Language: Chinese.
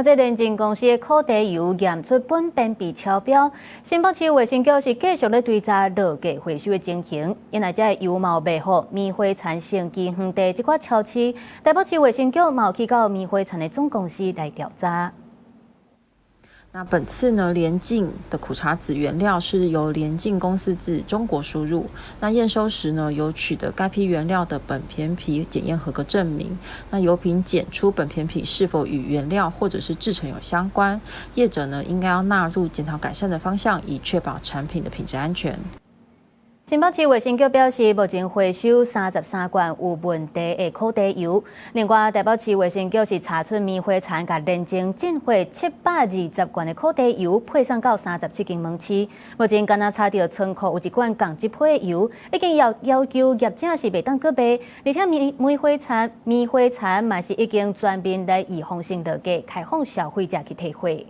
這聯淨公司的烤地油驗出苯便秘超標，新北市衛生局是繼續咧追查落架回收的情形。因為這油嘛有賣予棉花田、盛基園地這塊超市，台北市衛生局嘛有去到棉花田的總公司來調查。那本次呢，聯淨的苦茶籽原料是由聯淨公司自中國輸入。那驗收時呢，有取得該批原料的苯便秘檢驗合格證明。那油品檢出苯便秘是否與原料或者是製程有相關，業者呢應該要納入檢討改善的方向，以確保產品的品質安全。新北市衛生局表示，目前回收33罐有問題的烤地油。另外，台北市衛生局是查出棉花田甲聯淨進貨720罐的烤地油，配送到37間門市。目前，敢若查到倉庫有一罐共一批的油，已經要求業者是袂當閣賣，而且棉花田嘛是已經全面來預防性落架，開放消費者去退貨。